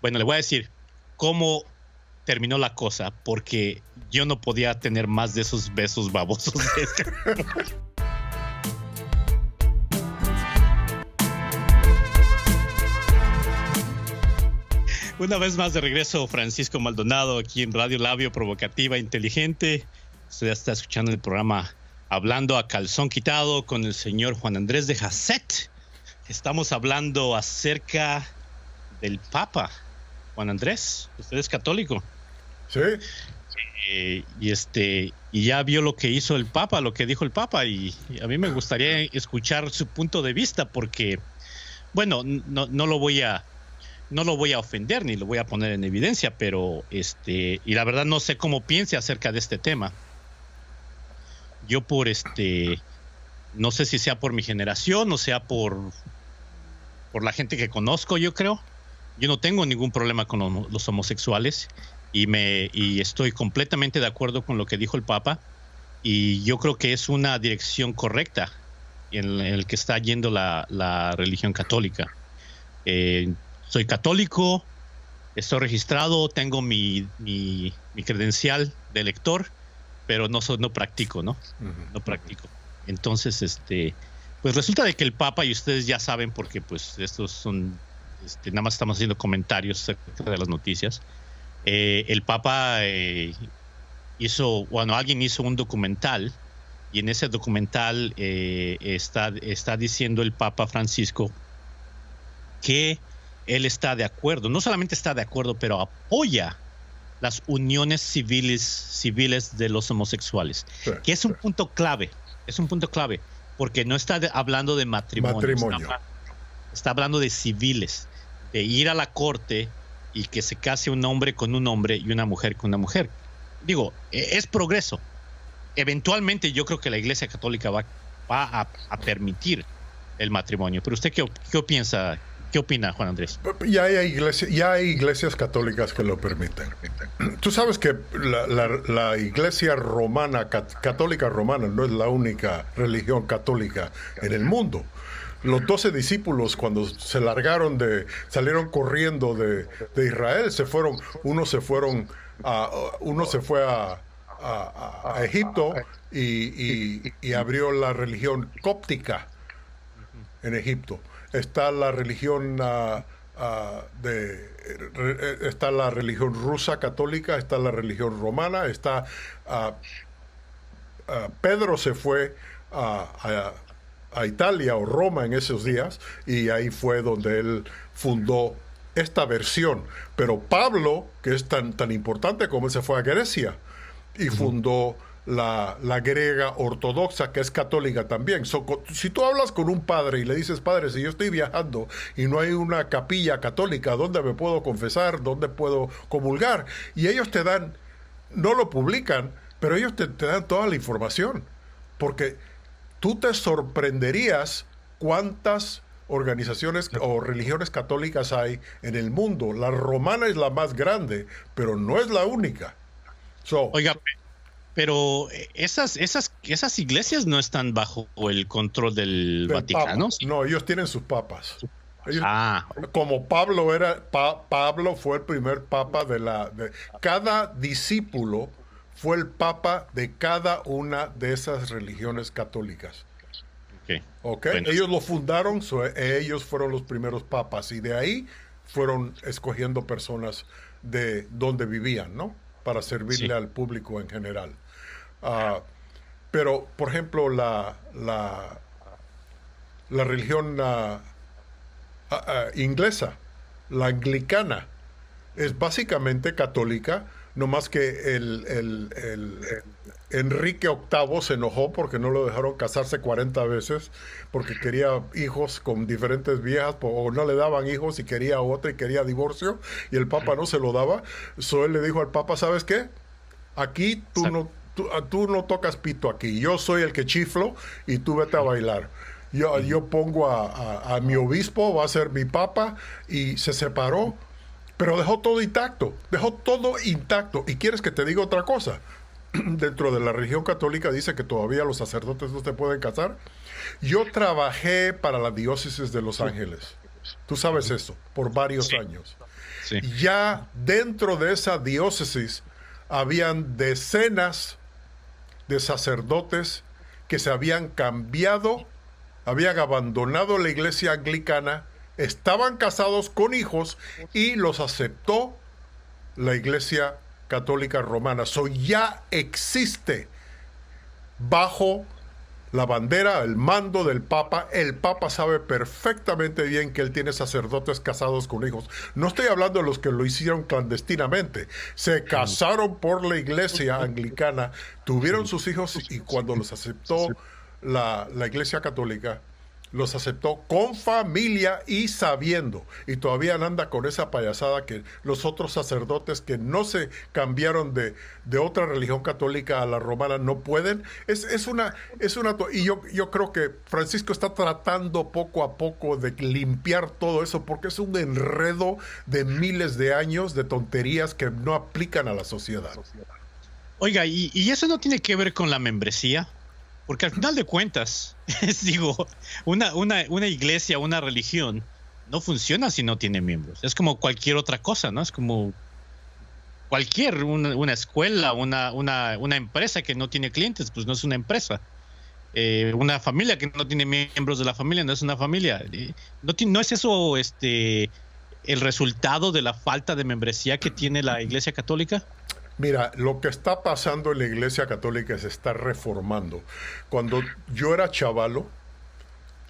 Bueno, le voy a decir cómo terminó la cosa, porque yo no podía tener más de esos besos babosos. Una vez más de regreso, Francisco Maldonado, aquí en Radio Labio, provocativa, inteligente. Usted ya está escuchando el programa Hablando a Calzón Quitado con el señor Juan Andrés de Jacet. Estamos hablando acerca del Papa. Juan Andrés, usted es católico. Sí. Y ya vio lo que hizo el Papa, lo que dijo el Papa, y a mí me gustaría escuchar su punto de vista, porque, bueno, no lo voy a ofender ni lo voy a poner en evidencia, pero y la verdad no sé cómo piense acerca de este tema. Yo no sé si sea por mi generación o sea por la gente que conozco, yo creo. Yo no tengo ningún problema con los homosexuales y estoy completamente de acuerdo con lo que dijo el Papa, y yo creo que es una dirección correcta en el que está yendo la religión católica. Soy católico, estoy registrado, tengo mi credencial de lector, pero no practico, ¿no? No practico. Entonces, pues resulta de que el Papa, y ustedes ya saben, porque pues estos son, nada más estamos haciendo comentarios acerca de las noticias. El Papa alguien hizo un documental, y en ese documental está diciendo el Papa Francisco que él está de acuerdo, no solamente está de acuerdo, pero apoya las uniones civiles de los homosexuales, sí, que es un punto clave, porque no está hablando de matrimonio. Está hablando de civiles, de ir a la corte y que se case un hombre con un hombre y una mujer con una mujer. Digo, es progreso. Eventualmente yo creo que la Iglesia Católica va a permitir el matrimonio. Pero usted, ¿qué piensa? ¿Qué opina, Juan Andrés? Ya hay iglesias católicas que lo permiten. Tú sabes que la iglesia romana, católica romana, no es la única religión católica en el mundo. Los 12 discípulos, cuando salieron corriendo de Israel, uno se fue a Egipto y abrió la religión cóptica en Egipto. Está la religión está la religión rusa católica, está la religión romana, Pedro se fue a Italia o Roma en esos días, y ahí fue donde él fundó esta versión. Pero Pablo, que es tan importante, como él se fue a Grecia y fundó la griega ortodoxa, que es católica también. Si tú hablas con un padre y le dices: padre, si yo estoy viajando y no hay una capilla católica, ¿dónde me puedo confesar? ¿Dónde puedo comulgar? Y ellos te dan, no lo publican, pero ellos te dan toda la información, porque tú te sorprenderías cuántas organizaciones o religiones católicas hay en el mundo. La romana es la más grande, pero no es la única. Oiga, pero esas iglesias no están bajo el control del Vaticano. Papa. No, ellos tienen sus papas. Como Pablo fue el primer papa cada discípulo fue el papa de cada una de esas religiones católicas. Okay. Bueno. Ellos lo fundaron, ellos fueron los primeros papas, y de ahí fueron escogiendo personas de donde vivían, ¿no? Para servirle al público en general. Pero, por ejemplo, la religión inglesa, la anglicana, es básicamente católica, no más que Enrique VIII se enojó porque no lo dejaron casarse 40 veces, porque quería hijos con diferentes viejas, o no le daban hijos, y quería otra y quería divorcio, y el Papa no se lo daba. Él le dijo al Papa: ¿sabes qué? Aquí tú no tocas pito aquí, yo soy el que chiflo y tú vete a bailar. Yo pongo a mi obispo, va a ser mi Papa, y se separó. Pero dejó todo intacto. ¿Y quieres que te diga otra cosa? Dentro de la religión católica dice que todavía los sacerdotes no se pueden casar. Yo trabajé para la diócesis de Los Ángeles. Tú sabes eso, por varios años. Sí. Ya dentro de esa diócesis habían decenas de sacerdotes que se habían cambiado, habían abandonado la iglesia anglicana, estaban casados con hijos y los aceptó la iglesia católica romana. So ya existe bajo la bandera, el mando del Papa. El Papa sabe perfectamente bien que él tiene sacerdotes casados con hijos. No estoy hablando de los que lo hicieron clandestinamente. Se casaron por la iglesia anglicana, tuvieron sus hijos y cuando los aceptó la iglesia católica, los aceptó con familia y sabiendo. Y todavía anda con esa payasada que los otros sacerdotes que no se cambiaron de otra religión católica a la romana no pueden. Y yo creo que Francisco está tratando poco a poco de limpiar todo eso porque es un enredo de miles de años de tonterías que no aplican a la sociedad. Oiga, ¿y eso no tiene que ver con la membresía? Porque al final de cuentas, digo, una iglesia, una religión, no funciona si no tiene miembros. Es como cualquier otra cosa, ¿no? Es como una escuela, una empresa que no tiene clientes, pues no es una empresa. Una familia que no tiene miembros de la familia no es una familia. ¿No es eso el resultado de la falta de membresía que tiene la Iglesia Católica? Mira, lo que está pasando en la Iglesia Católica se está reformando. Cuando yo era chavalo,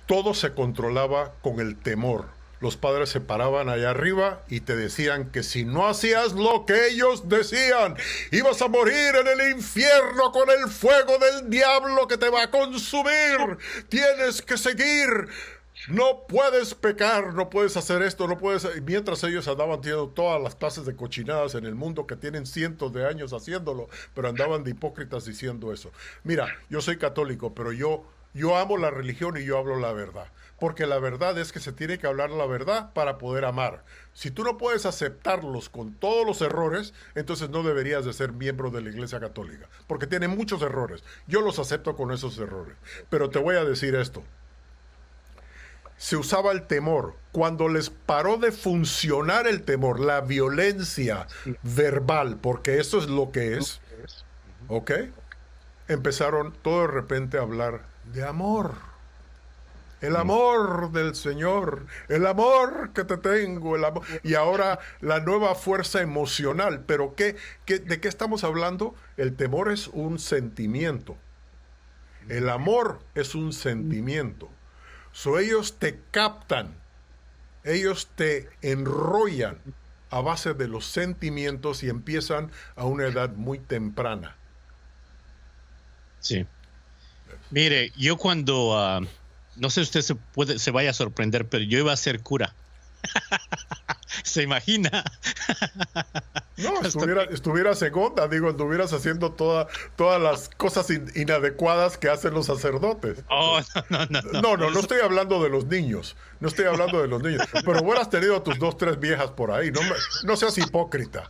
todo se controlaba con el temor. Los padres se paraban allá arriba y te decían que si no hacías lo que ellos decían, ibas a morir en el infierno con el fuego del diablo que te va a consumir. Tienes que seguir. No puedes pecar, no puedes hacer esto, no puedes... Mientras ellos andaban teniendo todas las clases de cochinadas en el mundo que tienen cientos de años haciéndolo, pero andaban de hipócritas diciendo eso. Mira, yo soy católico, pero yo amo la religión y yo hablo la verdad. Porque la verdad es que se tiene que hablar la verdad para poder amar. Si tú no puedes aceptarlos con todos los errores, entonces no deberías de ser miembro de la Iglesia Católica. Porque tiene muchos errores. Yo los acepto con esos errores. Pero te voy a decir esto. Se usaba el temor. Cuando les paró de funcionar el temor, la violencia verbal, porque eso es lo que es, ¿ok? Empezaron todo de repente a hablar de amor. El amor del Señor, el amor que te tengo, el amor. Y ahora la nueva fuerza emocional. ¿Pero de qué estamos hablando? El temor es un sentimiento. El amor es un sentimiento. So ellos te captan, ellos te enrollan a base de los sentimientos y empiezan a una edad muy temprana. Sí. Mire, yo cuando, no sé si usted se vaya a sorprender, pero yo iba a ser cura. ¿Se imagina? No, estuvieras en onda, estuvieras haciendo todas las cosas inadecuadas que hacen los sacerdotes. Oh, No estoy hablando de los niños. No estoy hablando de los niños. Pero hubieras tenido a tus 2, 3 viejas por ahí. No seas hipócrita.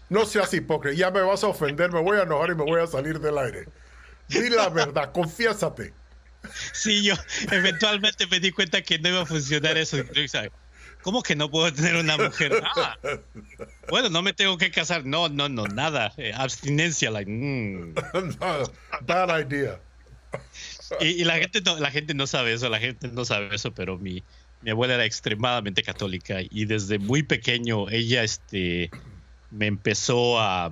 No seas hipócrita. Ya me vas a ofender, me voy a enojar y me voy a salir del aire. Di la verdad, confiésate. Sí, yo eventualmente me di cuenta que no iba a funcionar eso. ¿Cómo que no puedo tener una mujer? Bueno, no me tengo que casar. No, nada. Abstinencia, Bad idea. Y la gente no sabe eso, pero mi abuela era extremadamente católica y desde muy pequeño ella me empezó a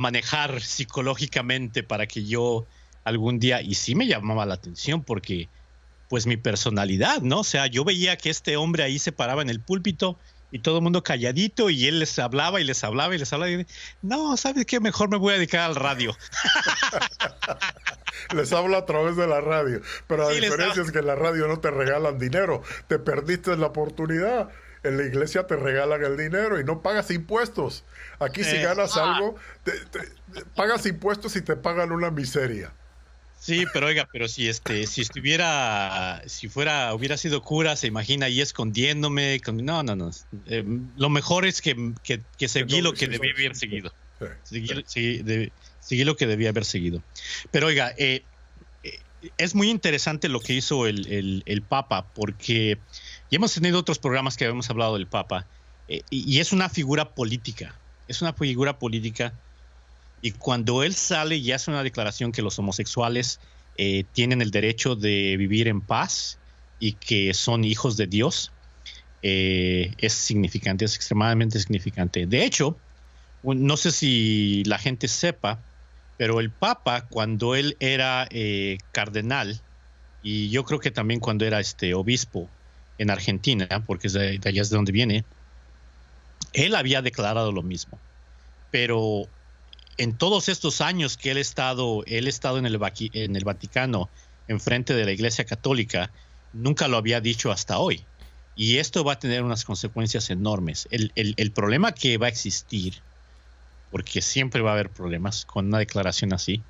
manejar psicológicamente para que yo algún día, y sí me llamaba la atención porque pues mi personalidad, ¿no? O sea, yo veía que este hombre ahí se paraba en el púlpito y todo el mundo calladito y él les hablaba y no, ¿sabes qué? Mejor me voy a dedicar al radio. Les habla a través de la radio, pero la diferencia es que en la radio no te regalan dinero, te perdiste la oportunidad. En la iglesia te regalan el dinero y no pagas impuestos. Aquí si ganas algo, pagas impuestos y te pagan una miseria. Sí, pero oiga, si hubiera sido cura, se imagina ahí escondiéndome. No. Lo mejor es que seguí lo que debía haber seguido. Seguí lo que debía haber seguido. Pero oiga, es muy interesante lo que hizo el Papa, porque ya hemos tenido otros programas que habíamos hablado del Papa, y es una figura política. Es una figura política. Y cuando él sale y hace una declaración que los homosexuales tienen el derecho de vivir en paz y que son hijos de Dios, es significante, es extremadamente significante. De hecho, no sé si la gente sepa, pero el Papa, cuando él era cardenal, y yo creo que también cuando era obispo en Argentina, porque de allá es de donde viene, él había declarado lo mismo. Pero en todos estos años que él ha estado en el Vaticano, enfrente de la Iglesia Católica, nunca lo había dicho hasta hoy. Y esto va a tener unas consecuencias enormes. El problema que va a existir, porque siempre va a haber problemas con una declaración así,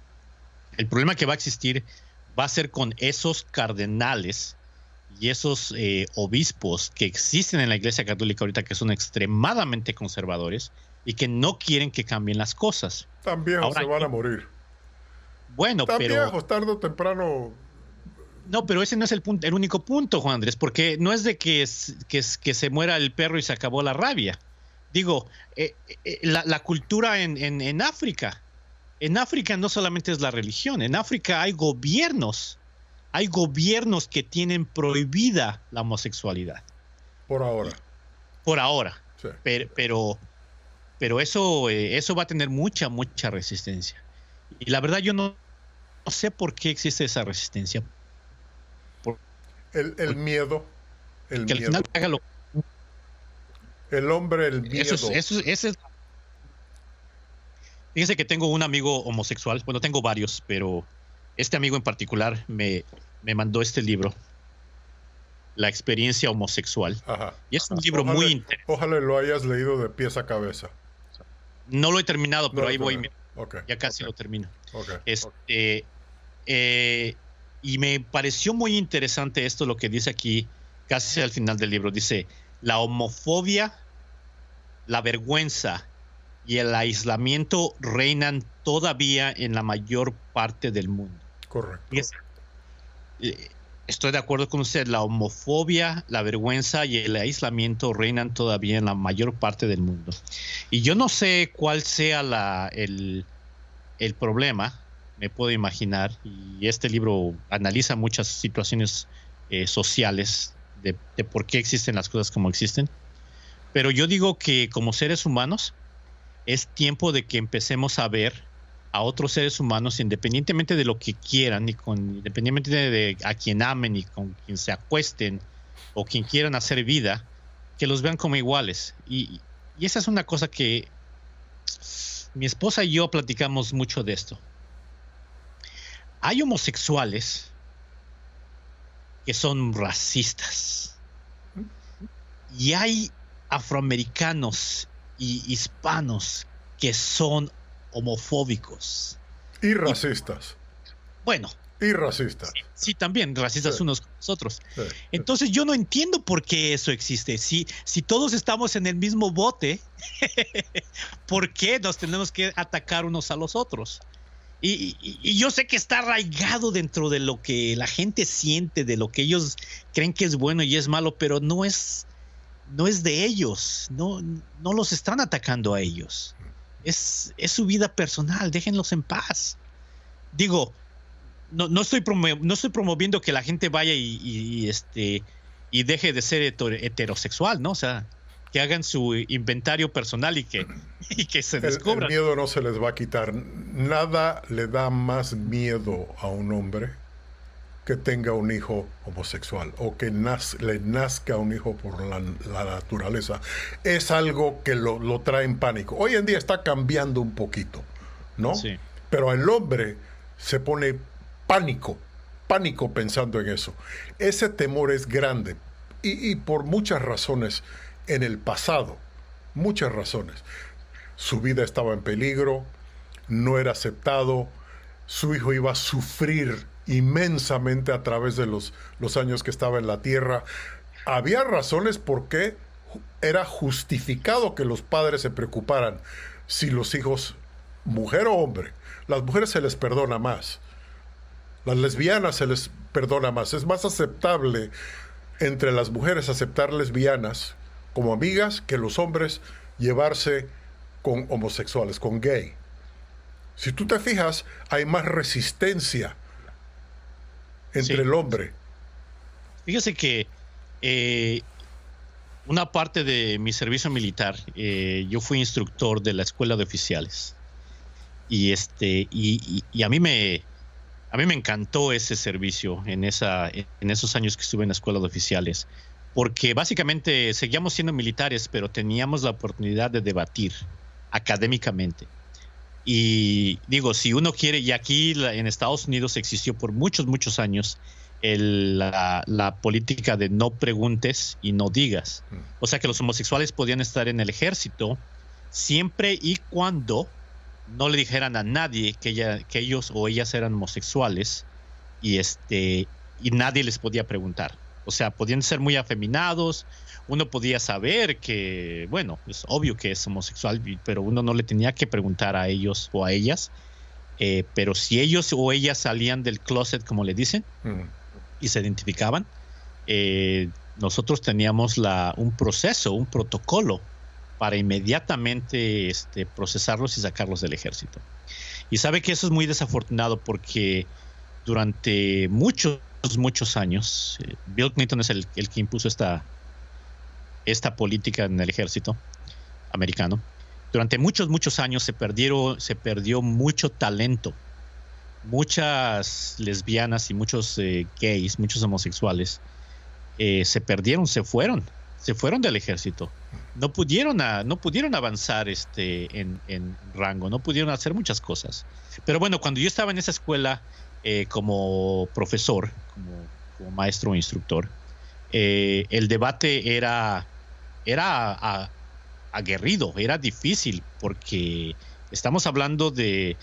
el problema que va a existir va a ser con esos cardenales y esos obispos que existen en la Iglesia Católica ahorita, que son extremadamente conservadores y que no quieren que cambien las cosas. También ahora, se van a morir. Bueno, también, pero tarde o temprano. No, pero ese no es el único punto, Juan Andrés, porque no es de que se muera el perro y se acabó la rabia. Digo, la cultura en África. En África no solamente es la religión, en África hay gobiernos que tienen prohibida la homosexualidad. Por ahora. Por ahora. Sí. Pero eso va a tener mucha resistencia. Y la verdad yo no sé por qué existe esa resistencia. El miedo. Que al final haga lo... El hombre, el miedo. Eso es... Fíjese que tengo un amigo homosexual. Bueno, tengo varios, pero este amigo en particular me mandó este libro, La experiencia homosexual. Ajá. Y es un libro muy interesante. Ojalá lo hayas leído de pies a cabeza. No lo he terminado, pero ahí voy. Okay. Ya casi lo termino. Okay. Y me pareció muy interesante esto, lo que dice aquí, casi al final del libro. Dice, la homofobia, la vergüenza y el aislamiento reinan todavía en la mayor parte del mundo. Correcto. Estoy de acuerdo con usted, la homofobia, la vergüenza y el aislamiento reinan todavía en la mayor parte del mundo. Y yo no sé cuál sea el problema, me puedo imaginar, y este libro analiza muchas situaciones sociales de por qué existen las cosas como existen. Pero yo digo que como seres humanos es tiempo de que empecemos a ver a otros seres humanos, independientemente de lo que quieran, independientemente de a quien amen y con quien se acuesten o quien quieran hacer vida, que los vean como iguales. Y esa es una cosa que mi esposa y yo platicamos mucho de esto. Hay homosexuales que son racistas y hay afroamericanos y hispanos que son homofóbicos y racistas. Bueno, y racistas. Sí, también racistas, sí, unos con los otros. Sí. Entonces yo no entiendo por qué eso existe. Si todos estamos en el mismo bote, ¿por qué nos tenemos que atacar unos a los otros? Y yo sé que está arraigado dentro de lo que la gente siente, de lo que ellos creen que es bueno y es malo, pero no es de ellos. No los están atacando a ellos. Es su vida personal, déjenlos en paz. Digo, no estoy promoviendo que la gente vaya y deje de ser heterosexual, ¿no? O sea, que hagan su inventario personal y que se descubran. El miedo no se les va a quitar. Nada le da más miedo a un hombre que tenga un hijo homosexual o que le nazca un hijo por la naturaleza. Es algo que lo trae en pánico. Hoy en día está cambiando un poquito, ¿no? Sí. Pero el hombre se pone pánico pensando en eso. Ese temor es grande y por muchas razones en el pasado, muchas razones. Su vida estaba en peligro, no era aceptado, su hijo iba a sufrir inmensamente a través de los años que estaba en la tierra. Había razones por qué era justificado que los padres se preocuparan si los hijos, mujer o hombre, las mujeres se les perdona más, las lesbianas se les perdona más. Es más aceptable entre las mujeres aceptar lesbianas como amigas que los hombres llevarse con homosexuales, con gay. Si tú te fijas, hay más resistencia entre el hombre. Fíjese que una parte de mi servicio militar, yo fui instructor de la escuela de oficiales. Y a mí me encantó ese servicio en esos años que estuve en la escuela de oficiales, porque básicamente seguíamos siendo militares, pero teníamos la oportunidad de debatir académicamente. Y digo, si uno quiere, y aquí en Estados Unidos existió por muchos años la política de no preguntes y no digas. O sea que los homosexuales podían estar en el ejército siempre y cuando no le dijeran a nadie que ellos o ellas eran homosexuales y nadie les podía preguntar. O sea, podían ser muy afeminados, uno podía saber que, bueno, es obvio que es homosexual, pero uno no le tenía que preguntar a ellos o a ellas. Pero si ellos o ellas salían del closet, como le dicen, y se identificaban, nosotros teníamos un proceso, un protocolo para inmediatamente procesarlos y sacarlos del ejército. Y sabe que eso es muy desafortunado porque durante muchos años, Bill Clinton es el que impuso esta política en el ejército americano. Durante muchos años se perdió mucho talento. Muchas lesbianas y muchos gays, muchos homosexuales, se perdieron, se fueron del ejército. No pudieron avanzar en rango, no pudieron hacer muchas cosas. Pero bueno, cuando yo estaba en esa escuela como profesor, como maestro o instructor, el debate era aguerrido, era difícil, porque estamos hablando de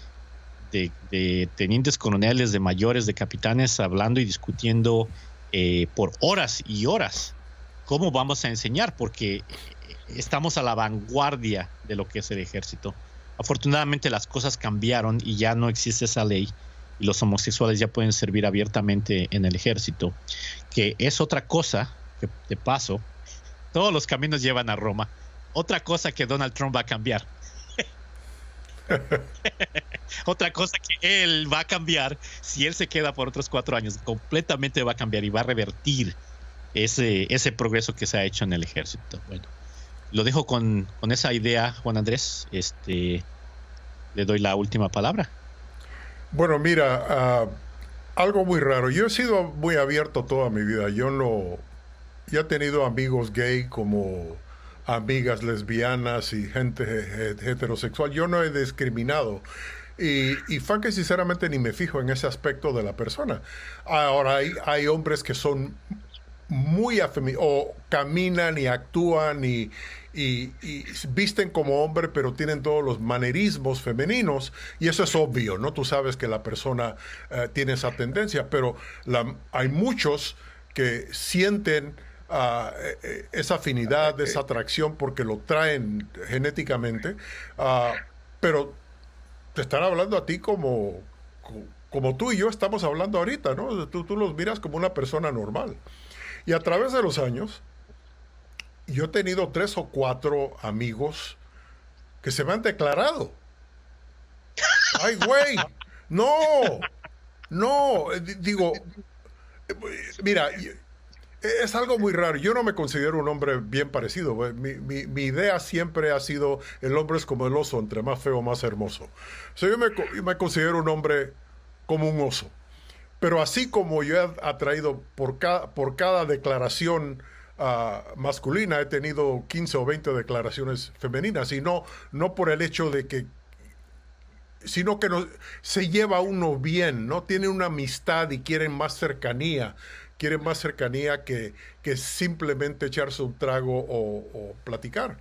tenientes coroneles, de mayores, de capitanes, hablando y discutiendo por horas y horas cómo vamos a enseñar, porque estamos a la vanguardia de lo que es el ejército. Afortunadamente las cosas cambiaron y ya no existe esa ley y los homosexuales ya pueden servir abiertamente en el ejército, que es otra cosa que, de paso, todos los caminos llevan a Roma. Otra cosa que Donald Trump va a cambiar. Otra cosa que él va a cambiar si él se queda por otros 4 años, completamente va a cambiar y va a revertir ese progreso que se ha hecho en el ejército. Bueno, lo dejo con esa idea, Juan Andrés. Le doy la última palabra. Bueno, mira, algo muy raro. Yo he sido muy abierto toda mi vida. Yo he tenido amigos gay como amigas lesbianas y gente heterosexual. Yo no he discriminado. Y que sinceramente ni me fijo en ese aspecto de la persona. Ahora hay hombres que son muy afeminados, o caminan y actúan y visten como hombre, pero tienen todos los manerismos femeninos, y eso es obvio, ¿no? Tú sabes que la persona tiene esa tendencia, pero hay muchos que sienten esa afinidad, esa atracción, porque lo traen genéticamente, pero te están hablando a ti como tú y yo estamos hablando ahorita, ¿no? Tú los miras como una persona normal. Y a través de los años, yo he tenido 3 o 4 amigos que se me han declarado. ¡Ay, güey! No, digo, mira, es algo muy raro. Yo no me considero un hombre bien parecido. Mi idea siempre ha sido, el hombre es como el oso, entre más feo, más hermoso. O sea, yo me considero un hombre como un oso. Pero así como yo he atraído por cada declaración masculina, he tenido 15 o 20 declaraciones femeninas, y no por el hecho de que, sino que se lleva uno bien, ¿no? Tienen una amistad y quieren más cercanía que simplemente echarse un trago o platicar.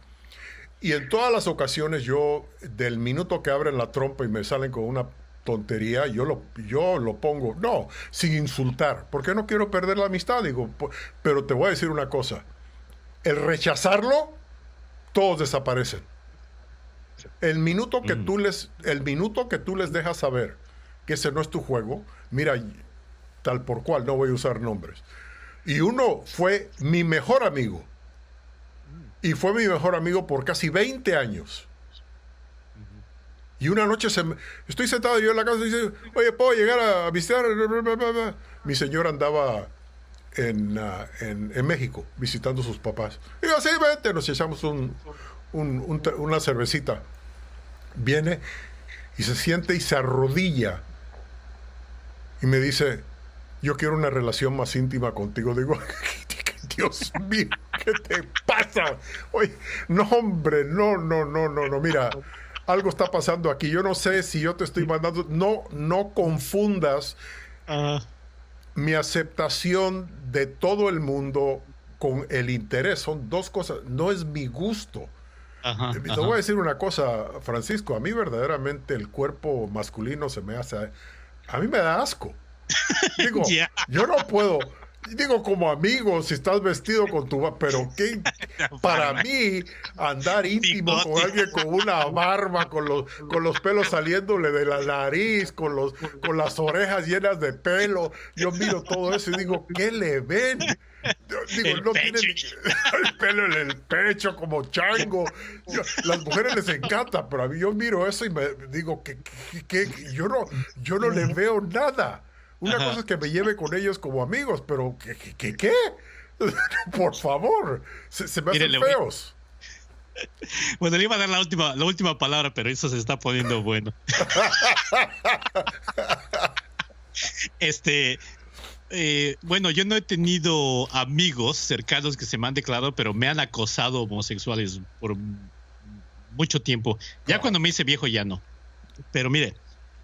Y en todas las ocasiones yo, del minuto que abren la trompa y me salen con una tontería, yo lo pongo, no, sin insultar, porque no quiero perder la amistad, digo, pero te voy a decir una cosa, el rechazarlo, todos desaparecen. El minuto que tú les dejas saber que ese no es tu juego, mira, tal por cual, no voy a usar nombres. Y uno fue mi mejor amigo. Y fue mi mejor amigo por casi 20 años. Y una noche estoy sentado yo en la casa y dice, oye, ¿puedo llegar a visitar? Mi señora andaba en México visitando a sus papás. Y yo, sí, vente, nos echamos una cervecita. Viene y se siente y se arrodilla y me dice, yo quiero una relación más íntima contigo. Digo, Dios mío, ¿qué te pasa? Oye, no, hombre, no, mira, algo está pasando aquí. Yo no sé si yo te estoy mandando, no confundas mi aceptación de todo el mundo con el interés. Son dos cosas, no es mi gusto. Te voy a decir una cosa, Francisco, a mí verdaderamente el cuerpo masculino se me hace, a mí me da asco. Digo, yo no puedo, digo como amigo, si estás vestido con pero ¿qué? Para mí, andar íntimo con alguien con una barba, con los pelos saliéndole de la nariz, con las orejas llenas de pelo, yo miro todo eso y digo, ¿qué le ven? Digo, no tiene el pelo en el pecho como chango. Las mujeres les encanta, pero a mí yo miro eso y me digo que yo no le veo nada. Una cosa es que me lleve con ellos como amigos, pero ¿qué? Por favor, se me hacen feos. Bueno, le iba a dar la última palabra, pero eso se está poniendo bueno. Bueno, yo no he tenido amigos cercanos que se me han declarado, pero me han acosado homosexuales por mucho tiempo. Ya cuando me hice viejo ya no. Pero mire,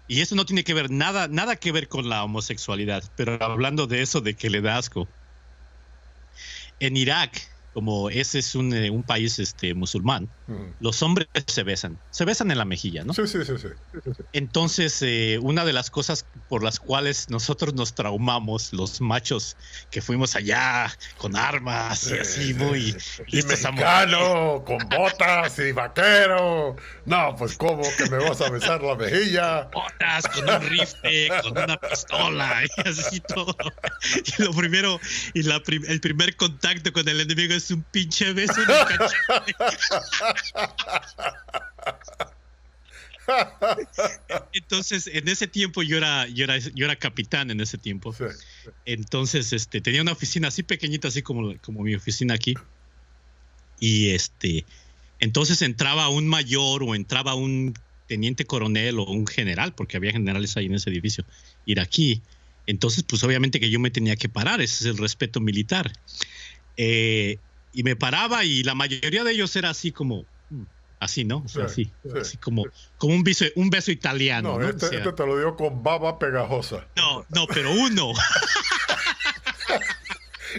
y eso no tiene que ver nada que ver con la homosexualidad, pero hablando de eso de que le da asco. En Irak, como ese es un país musulmán, los hombres se besan en la mejilla, ¿no? Sí. Entonces, una de las cosas por las cuales nosotros nos traumamos, los machos que fuimos allá con armas y así muy... Y mexicano, con botas y vaquero. No, pues ¿cómo que me vas a besar la mejilla? Botas, con un rifle, con una pistola y así todo. Y lo primero, el primer contacto con el enemigo es un pinche beso en el cachete. Entonces, en ese tiempo yo era capitán en ese tiempo. Sí. Entonces, tenía una oficina así pequeñita, así como mi oficina aquí. Y entonces entraba un mayor o entraba un teniente coronel o un general, porque había generales ahí en ese edificio iraquí. Entonces, pues obviamente que yo me tenía que parar, ese es el respeto militar. Y me paraba y la mayoría de ellos era así como... Así, ¿no? O sea, así como un beso italiano. No, este te lo digo con baba pegajosa. No, pero uno.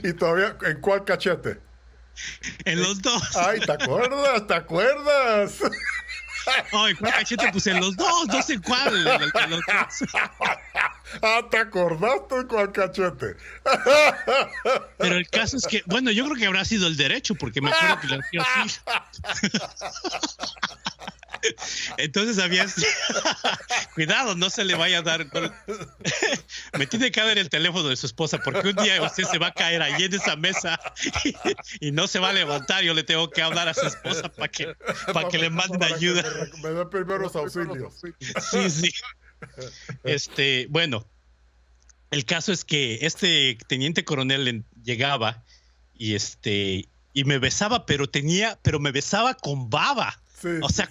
¿Y todavía en cuál cachete? En los dos. Ay, ¿te acuerdas? Oh, ¿en cuál cachete? Pues en los dos, no sé cuál. ¿te acordaste en cuál cachete? Pero el caso es que, bueno, yo creo que habrá sido el derecho, porque me acuerdo que lo hacía así. Entonces había... Cuidado, no se le vaya a dar... Me tiene que dar el teléfono de su esposa, porque un día usted se va a caer ahí en esa mesa y no se va a levantar. Yo le tengo que hablar a su esposa para que le manden ayuda. Me da primeros auxilios. Sí. Bueno, el caso es que este teniente coronel llegaba y me besaba, pero me besaba con baba. Sí, o sea,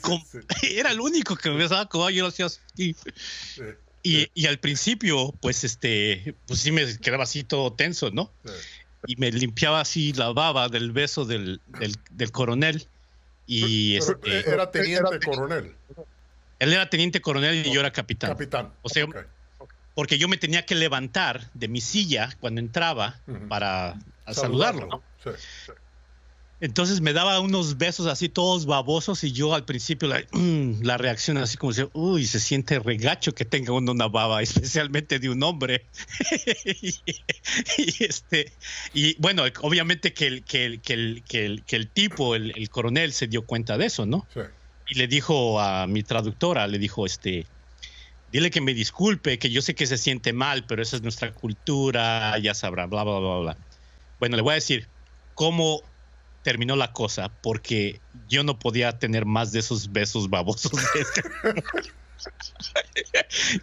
era el único que me besaba con baba. Yo lo hacía así. Sí. Y al principio, pues sí me quedaba así todo tenso, ¿no? Sí. Y me limpiaba así la baba del beso del coronel. Y pero era teniente coronel. Él era teniente coronel y yo era capitán. O sea, porque yo me tenía que levantar de mi silla cuando entraba para saludarlo, ¿no? Sí. Entonces me daba unos besos así todos babosos y yo al principio la reacción así como decía, uy, se siente regacho que tenga uno una baba, especialmente de un hombre. y bueno, obviamente que el tipo, el coronel se dio cuenta de eso, ¿no? Sí. Y le dijo a mi traductora, le dijo, dile que me disculpe, que yo sé que se siente mal, pero esa es nuestra cultura, ya sabrá, bla, bla, bla, bla. Bueno, le voy a decir, como terminó la cosa porque yo no podía tener más de esos besos babosos.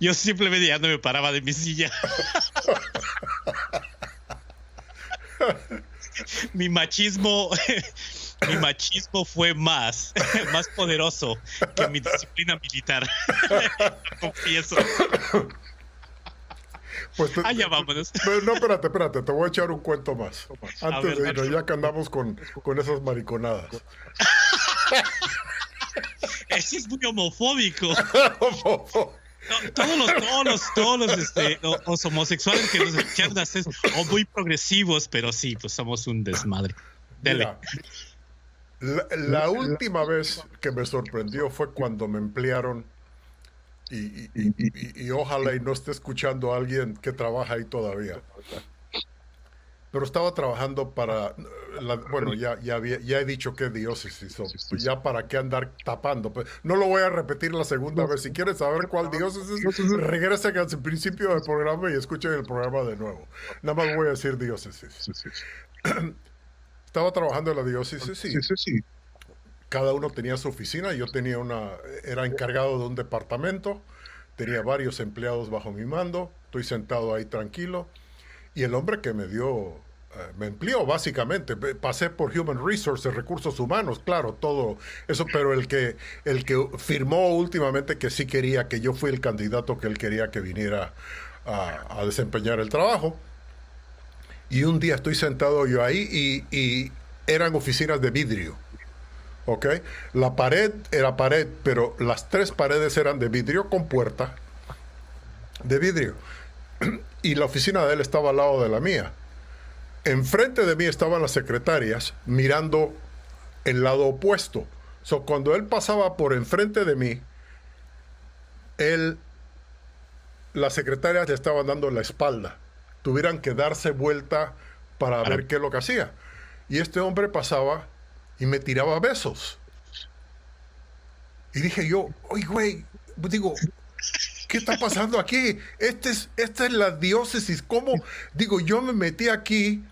Yo simplemente ya no me paraba de mi silla. Mi machismo fue más poderoso que mi disciplina militar. Lo confieso. Pues ya vámonos. No, espérate, te voy a echar un cuento más. Antes de irnos, ya que andamos con esas mariconadas. Ese es muy homofóbico. Todos los homosexuales que nos escuchan son muy progresivos, pero sí, pues somos un desmadre. Dele. Mira, la última vez que me sorprendió fue cuando me emplearon y ojalá y no esté escuchando a alguien que trabaja ahí todavía. Pero estaba trabajando para, bueno, ya he dicho qué diócesis, pues ya para qué andar tapando. Pues no lo voy a repetir la segunda vez. Si quieres saber cuál diócesis, regresen al principio del programa y escuchen el programa de nuevo. Nada más voy a decir diócesis. Estaba trabajando en la diócesis y cada uno tenía su oficina. Yo tenía era encargado de un departamento, tenía varios empleados bajo mi mando, estoy sentado ahí tranquilo. Y el hombre que me empleó básicamente, pasé por Human Resources, recursos humanos, claro, todo eso, pero el que firmó últimamente que sí quería, que yo fui el candidato que él quería que viniera a desempeñar el trabajo. Y un día estoy sentado yo ahí y eran oficinas de vidrio, ¿ok? La pared era pared, pero las 3 paredes eran de vidrio con puerta de vidrio. Y la oficina de él estaba al lado de la mía. Enfrente de mí estaban las secretarias mirando el lado opuesto. Cuando él pasaba por enfrente de mí, las secretarias le estaban dando la espalda. Tuvieran que darse vuelta para ver qué es lo que hacía. Y este hombre pasaba y me tiraba besos. Y dije yo, oye, güey, digo, ¿qué está pasando aquí? Esta es la diócesis. ¿Cómo? Digo, yo me metí aquí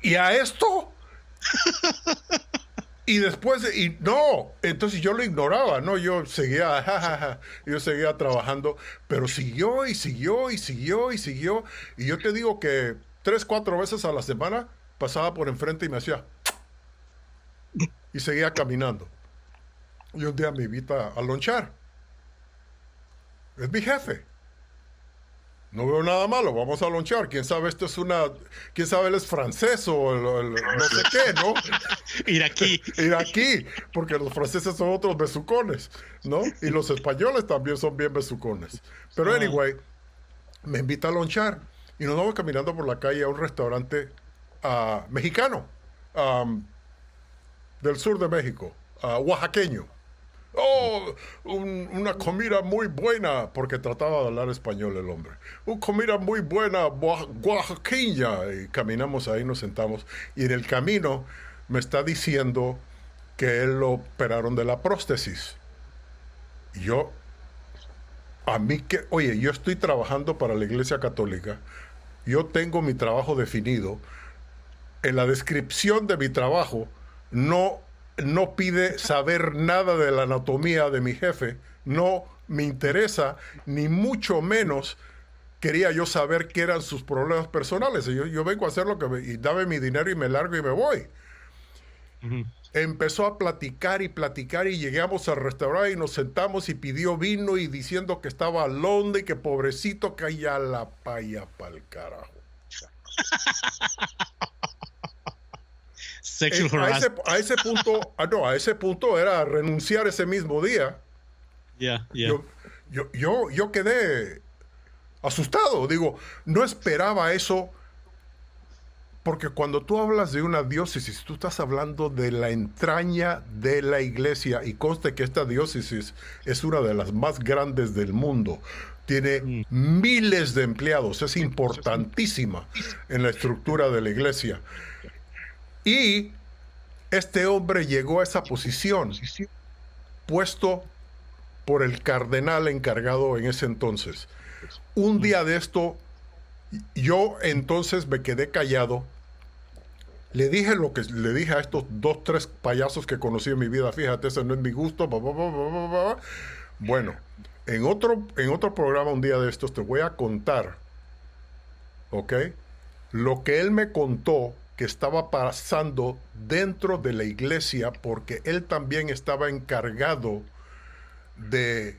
y a esto. Y después, no, entonces yo lo ignoraba, ¿no? Yo seguía trabajando, pero siguió. Y yo te digo que 3, 4 veces a la semana pasaba por enfrente y me hacía. Y seguía caminando. Y un día me invita a lonchar. Es mi jefe. No veo nada malo, vamos a lonchar. Quién sabe, quién sabe, él es francés o no sé qué, ¿no? Iraquí, porque los franceses son otros besucones, ¿no? Y los españoles también son bien besucones. Pero anyway, me invita a lonchar y nos vamos caminando por la calle a un restaurante mexicano, del sur de México, oaxaqueño. Oh, una comida muy buena, porque trataba de hablar español el hombre. Una comida muy buena, oaxaqueña. Y caminamos ahí, nos sentamos. Y en el camino me está diciendo que él lo operaron de la prótesis. Y yo, oye, yo estoy trabajando para la Iglesia Católica. Yo tengo mi trabajo definido. En la descripción de mi trabajo no pide saber nada de la anatomía de mi jefe, no me interesa, ni mucho menos quería yo saber qué eran sus problemas personales. Yo vengo a hacer y dame mi dinero y me largo y me voy. Uh-huh. Empezó a platicar y llegamos al restaurante y nos sentamos y pidió vino y diciendo que estaba lonely, que pobrecito, que ya la paya pa'l carajo. A ese punto era renunciar ese mismo día. Yo quedé asustado. Digo, no esperaba eso, porque cuando tú hablas de una diócesis, tú estás hablando de la entraña de la iglesia, y conste que esta diócesis es una de las más grandes del mundo. Tiene miles de empleados, es importantísima en la estructura de la iglesia. Y este hombre llegó a esa posición puesto por el cardenal encargado en ese entonces. Un día de esto, yo entonces me quedé callado Le dije lo que le dije a estos 2, 3 payasos que conocí en mi vida. Fíjate, ese no es mi gusto. Bueno, en otro programa un día de estos te voy a contar, ¿ok? Lo que él me contó que estaba pasando dentro de la iglesia, porque él también estaba encargado de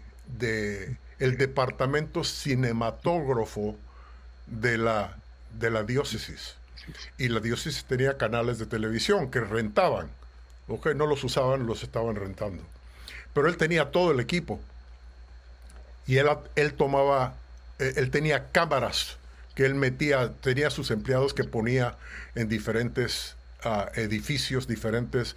el departamento cinematógrafo de la diócesis. Y la diócesis tenía canales de televisión que rentaban. ¿Ok? No los usaban, los estaban rentando. Pero él tenía todo el equipo. Y él tenía cámaras que él metía, tenía sus empleados que ponía en diferentes edificios, diferentes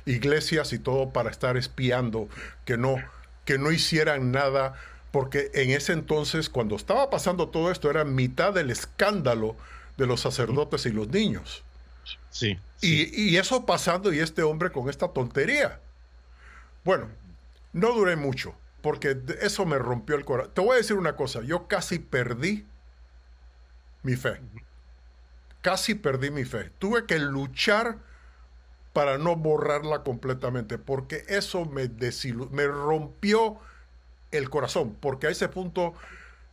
iglesias y todo, para estar espiando que no hicieran nada, porque en ese entonces, cuando estaba pasando todo esto, era mitad del escándalo de los sacerdotes y los niños. Sí. Y eso pasando, y este hombre con esta tontería. Bueno, no duré mucho, porque eso me rompió el corazón. Te voy a decir una cosa, yo casi perdí mi fe. Casi perdí mi fe. Tuve que luchar para no borrarla completamente, porque eso me rompió el corazón, porque a ese punto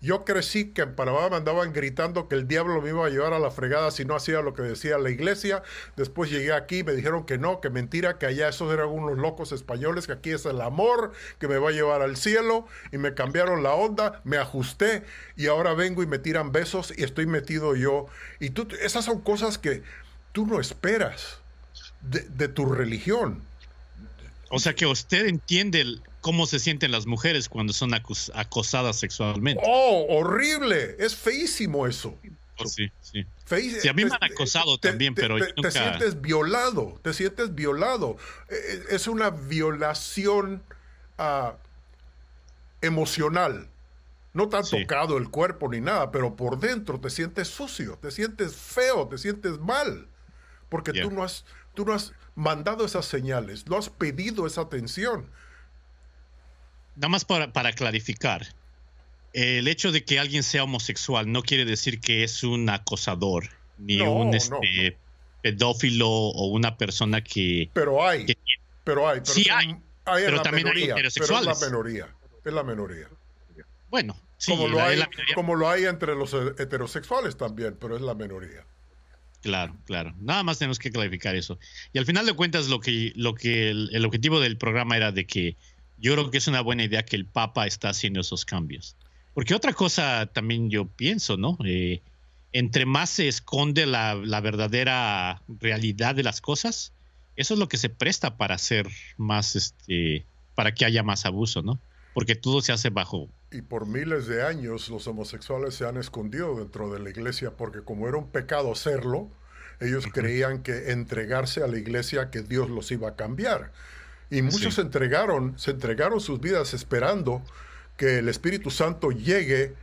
yo crecí que en Panamá me andaban gritando que el diablo me iba a llevar a la fregada si no hacía lo que decía la iglesia. Después llegué aquí y me dijeron que no, que mentira, que allá esos eran unos locos españoles, que aquí es el amor que me va a llevar al cielo, y me cambiaron la onda, me ajusté, y ahora vengo y me tiran besos y estoy metido yo. Y esas son cosas que tú no esperas de tu religión. O sea que usted entiende cómo se sienten las mujeres cuando son acosadas sexualmente. ¡Oh, horrible! Es feísimo eso. Oh, sí, sí. Feísimo. Sí, a mí me han acosado también, pero yo nunca... Te sientes violado, te sientes violado. Es una violación emocional. No te han tocado el cuerpo ni nada, pero por dentro te sientes sucio, te sientes feo, te sientes mal. Porque tú no has mandado esas señales, no has pedido esa atención. Nada más para clarificar, el hecho de que alguien sea homosexual no quiere decir que es un acosador, ni un pedófilo o una persona que... Pero hay. Sí hay. Pero también hay heterosexuales. Pero es la minoría. Bueno, sí. Como lo hay entre los heterosexuales también, pero es la minoría. Claro. Nada más tenemos que clarificar eso. Y al final de cuentas, el objetivo del programa era de que yo creo que es una buena idea que el Papa está haciendo esos cambios. Porque otra cosa también yo pienso, ¿no? Entre más se esconde la verdadera realidad de las cosas, eso es lo que se presta para hacer más, para que haya más abuso, ¿no? Porque todo se hace bajo... Y por miles de años los homosexuales se han escondido dentro de la iglesia, porque como era un pecado hacerlo, ellos creían que entregarse a la iglesia, que Dios los iba a cambiar. Y muchos se entregaron sus vidas esperando que el Espíritu Santo llegue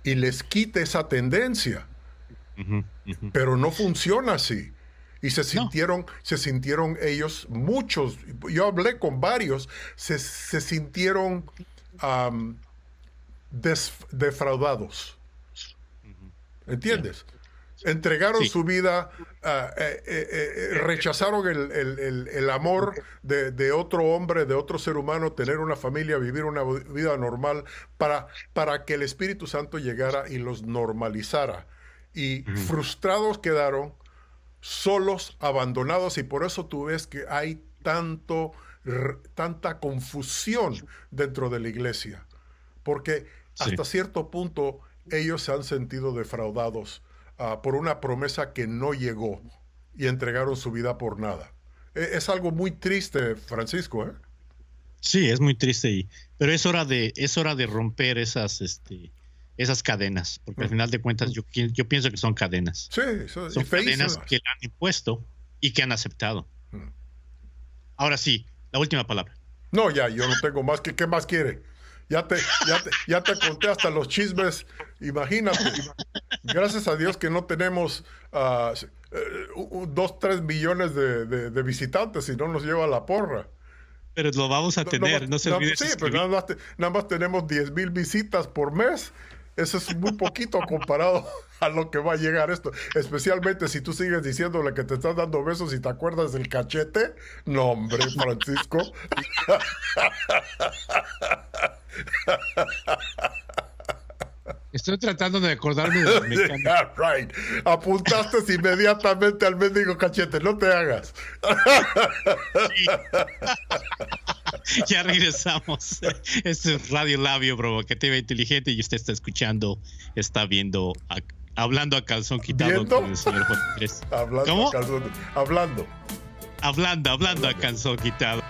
y les quite esa tendencia. Pero no funciona así. Y se sintieron ellos, muchos, yo hablé con varios, se sintieron defraudados. ¿Entiendes? Entregaron su vida, rechazaron el amor de otro hombre, de otro ser humano, tener una familia, vivir una vida normal, para que el Espíritu Santo llegara y los normalizara. Y frustrados quedaron, solos, abandonados, y por eso tú ves que hay tanta confusión dentro de la iglesia, porque hasta cierto punto ellos se han sentido defraudados por una promesa que no llegó, y entregaron su vida por nada. Es algo muy triste, Francisco, ¿eh? Sí, es muy triste, pero es hora de romper esas cadenas, porque al final de cuentas yo pienso que son cadenas. Sí, son cadenas que le han impuesto y que han aceptado. Ahora sí, la última palabra. No, ya, yo no tengo más. ¿Qué más quiere? Ya te conté hasta los chismes. Imagínate. Gracias a Dios que no tenemos 2-3 millones de visitantes, y no nos lleva a la porra. Pero lo vamos a tener, no se olvide. Sí, pero nada más tenemos 10,000 visitas por mes. Eso es muy poquito comparado a lo que va a llegar esto. Especialmente si tú sigues diciéndole que te estás dando besos y te acuerdas del cachete. No, hombre, Francisco. Estoy tratando de acordarme de la mecánica. Yeah, right. Apuntaste inmediatamente al mendigo cachete, no te hagas. Ya regresamos. Este es Radio Labio Provocativa Inteligente y usted está escuchando, está viendo, hablando a calzón quitado ¿Viendo? con el señor Juan Andrés. Hablando, ¿Cómo? hablando. Hablando a calzón quitado.